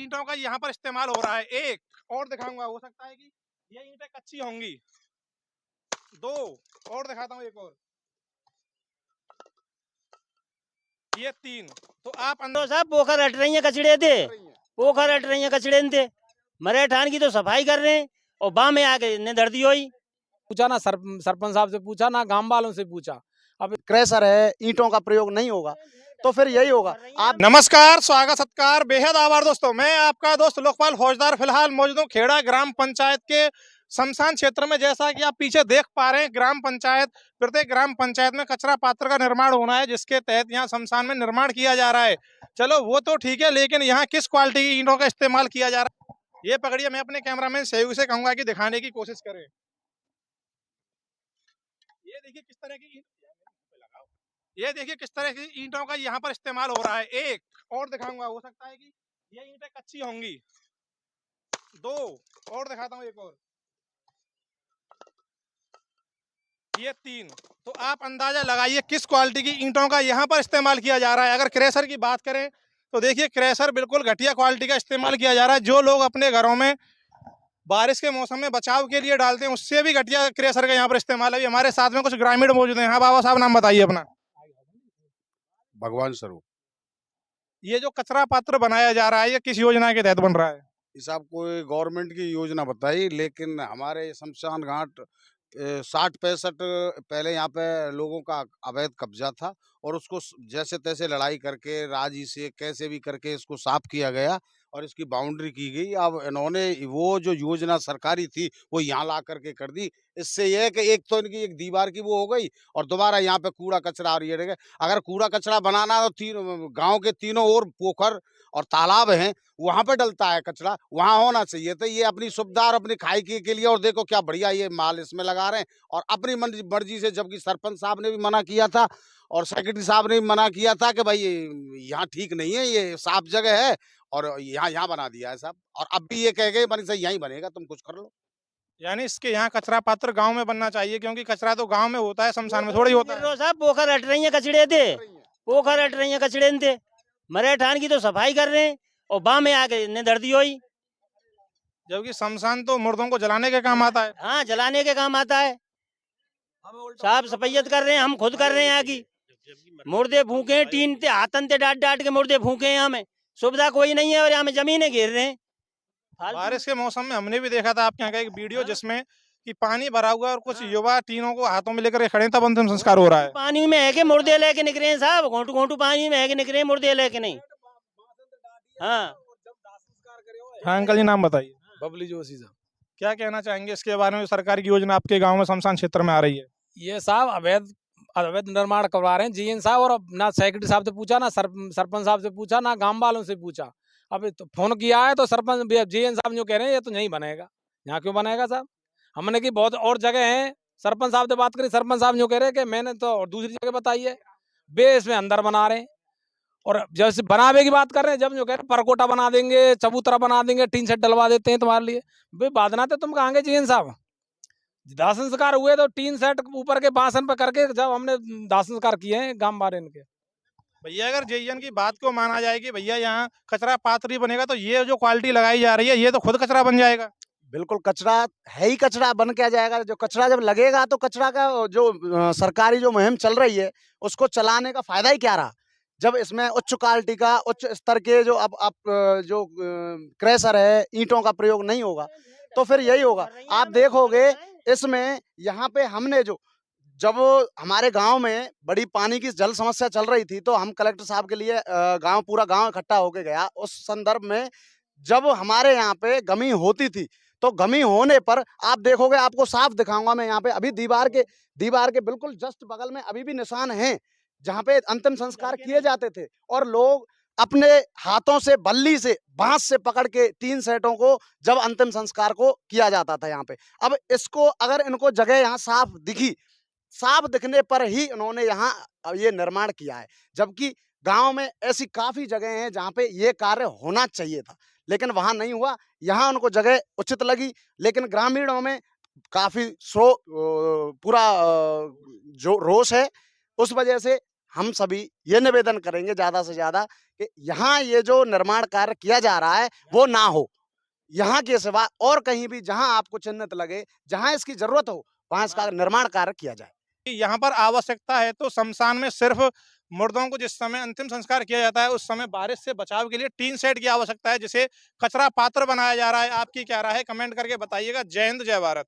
ईंटों का यहाँ पर इस्तेमाल हो रहा है। एक और दिखाऊंगा, हो सकता है कि ये ईंटें कच्ची होंगी। दो और दिखाता हूँ, एक और, ये तीन। तो आप तो साहब पोखर हट रही है कचड़े थे, पोखर हट रही है कचड़े थे, मरे ठान की तो सफाई कर रहे हैं और बाह में आके ने धर दी हुई। पूछा ना सरपंच साहब से पूछा ना गांव वालों से पूछा। अब क्रैशर है, ईंटों का प्रयोग नहीं होगा तो फिर यही होगा। आप नमस्कार, स्वागत सत्कार, बेहद आभार दोस्तों। मैं आपका दोस्त लोकपाल फौजदार फिलहाल मौजूद हूँ खेड़ा ग्राम पंचायत के शमशान क्षेत्र में। जैसा कि आप पीछे देख पा रहे हैं, ग्राम पंचायत, प्रत्येक ग्राम पंचायत में कचरा पात्र का निर्माण होना है, जिसके तहत यहाँ शमशान में निर्माण किया जा रहा है। चलो वो तो ठीक है, लेकिन यहाँ किस क्वालिटी की ईंटों का इस्तेमाल किया जा रहा है, ये पकड़िए। मैं अपने कैमरामैन सहयोगी से कहूंगा कि दिखाने की कोशिश करें। ये देखिए किस तरह की ये देखिए किस तरह की ईंटों का यहाँ पर इस्तेमाल हो रहा है। एक और दिखाऊंगा, हो सकता है कि ये ईंटें कच्ची होंगी। दो और दिखाता हूँ, एक और, ये तीन। तो आप अंदाजा लगाइए किस क्वालिटी की ईंटों का यहाँ पर इस्तेमाल किया जा रहा है। अगर क्रेशर की बात करें तो देखिए क्रेशर बिल्कुल घटिया क्वालिटी का इस्तेमाल किया जा रहा है। जो लोग अपने घरों में बारिश के मौसम में बचाव के लिए डालते हैं, उससे भी घटिया क्रेशर का यहाँ पर इस्तेमाल है। हमारे साथ में कुछ ग्रामीण मौजूद हैं। हाँ बाबा साहब, नाम बताइए अपना। भगवान स्वरूप। ये जो कचरा पात्र बनाया जा रहा है, ये किस योजना के तहत बन रहा है? इस आपको गवर्नमेंट की योजना बताई, लेकिन हमारे शमशान घाट 60-65 पहले यहाँ पे लोगों का अवैध कब्जा था और उसको जैसे तैसे लड़ाई करके राजी से कैसे भी करके इसको साफ किया गया और इसकी बाउंड्री की गई। अब इन्होंने वो जो योजना सरकारी थी वो यहाँ ला करके कर दी। इससे ये है कि एक तो इनकी एक दीवार की वो हो गई और दोबारा यहाँ पे कूड़ा कचरा और ये रह गया। अगर कूड़ा कचरा बनाना तो गांव के तीनों ओर पोखर और तालाब हैं, वहां पे डलता है कचरा, वहां होना चाहिए। तो ये अपनी सुविधा और अपनी खाई के लिए, और देखो क्या बढ़िया ये माल इसमें लगा रहे हैं और अपनी मर्जी से, जबकि सरपंच साहब ने भी मना किया था और सेक्रेटरी साहब ने भी मना किया था कि भाई यहाँ ठीक नहीं है, ये साफ जगह है, और यहाँ बना दिया है साहब। और अब भी ये कह गए बनी सही यहीं बनेगा, तुम कुछ कर लो। यानी इसके यहाँ कचरा पात्र गांव में बनना चाहिए, क्योंकि कचरा तो गांव में होता है, शमशान में थोड़ी होता है। साहब पोखर हट रही है कचड़े थे, पोखर हट रही है कचड़े थे, मरे ठान की तो सफाई कर रहे हैं और बाह में आके ने धर दी हुई। जबकि शमशान तो मुर्दों को जलाने के काम आता है। हाँ, जलाने के काम आता है। साफ सफाइयत कर रहे हैं, हम खुद कर रहे हैं। आगे मुर्दे फूके, टीन ते हाथन ते डाट डाट के मुर्दे फूके हैं। हमें सुविधा कोई नहीं है और यहाँ में जमीनें घेर रहे हैं। बारिश के मौसम में हमने भी देखा था आपके यहाँ का एक वीडियो, जिसमें कि पानी भरा हुआ है और कुछ युवा टीनों को हाथों में लेकर खड़े, तब अंतिम संस्कार हो रहा है। पानी में है के मुर्दे लेके निकले हैं साहब, घोंटू घोंटू पानी में है के निकले मुर्दे लेके नहीं। हाँ हाँ अंकल जी, नाम बताइए। बबली जोशी साहब। क्या कहना चाहेंगे इसके बारे में, सरकार की योजना आपके गाँव में शमशान क्षेत्र में आ रही है? ये साहब अवैध निर्माण करवा रहे हैं जीएन साहब, और ना सेक्रेटरी साहब से पूछा ना सरपंच साहब से पूछा ना गांव वालों से पूछा। अब तो फोन किया है तो सरपंच जीएन साहब जो कह रहे हैं ये तो नहीं बनेगा। यहाँ क्यों बनेगा साहब? हमने की बहुत और जगह है, सरपंच साहब से बात करी, सरपंच साहब जो कह रहे हैं कि मैंने तो और दूसरी जगह बताई है, बे इसमें अंदर बना रहे हैं। और जैसे बनावे की बात कर रहे हैं, जब जो कह रहे हैं परकोटा बना देंगे, चबूतरा बना देंगे, टीन सेट डलवा देते हैं तुम्हारे लिए। भाई बादना तो तुम कहेंगे जीएन साहब, दाह संस्कार हुए तो टीन सेट ऊपर के बासन पर करके जब हमने दाह संस्कार किए हैं गांव बारे इनके। भैया अगर जेईएन की बात को माना जाए कि भैया यहाँ कचरा पात्र ही बनेगा, तो ये जो क्वालिटी लगाई जा रही है ये तो खुद कचरा बन जाएगा। बिल्कुल कचरा है ही, कचरा बन के आ जाएगा। जो कचरा जब लगेगा तो कचरा का जो सरकारी जो मुहिम चल रही है उसको चलाने का फायदा ही क्या रहा, जब इसमें उच्च क्वालिटी का, उच्च स्तर के जो अब जो क्रैशर है, ईंटों का प्रयोग नहीं होगा तो फिर यही होगा। आप देखोगे इसमें यहाँ पे हमने जब हमारे गांव में बड़ी पानी की जल समस्या चल रही थी तो हम कलेक्टर साहब के लिए पूरा गांव इकट्ठा होके गया। उस संदर्भ में जब हमारे यहाँ पे गमी होती थी तो गमी होने पर आप देखोगे, आपको साफ दिखाऊंगा मैं, यहाँ पे अभी दीवार के बिल्कुल जस्ट बगल में अभी भी निशान हैं जहाँ पे अंतिम संस्कार किए जाते थे और लोग अपने हाथों से, बल्ली से, बांस से पकड़ के 3 सेटों को जब अंतिम संस्कार को किया जाता था यहाँ पे। अब इसको अगर इनको जगह यहाँ साफ दिखी, साफ दिखने पर ही इन्होंने यहाँ ये निर्माण किया है, जबकि गांव में ऐसी काफी जगह हैं जहाँ पे ये कार्य होना चाहिए था लेकिन वहां नहीं हुआ। यहाँ उनको जगह उचित लगी, लेकिन ग्रामीणों में काफी पूरा जो रोष है, उस वजह से हम सभी ये निवेदन करेंगे ज्यादा से ज्यादा कि यहाँ ये जो निर्माण कार्य किया जा रहा है वो ना हो। यहाँ के सिवा और कहीं भी जहाँ आपको चिन्हित लगे, जहाँ इसकी जरूरत हो, वहां इसका निर्माण कार्य किया जाए। यहाँ पर आवश्यकता है तो शमशान में सिर्फ मुर्दों को जिस समय अंतिम संस्कार किया जाता है उस समय बारिश से बचाव के लिए टीन शेड की आवश्यकता है, जिसे कचरा पात्र बनाया जा रहा है। आपकी क्या राय है, कमेंट करके बताइएगा। जय हिंद, जय भारत।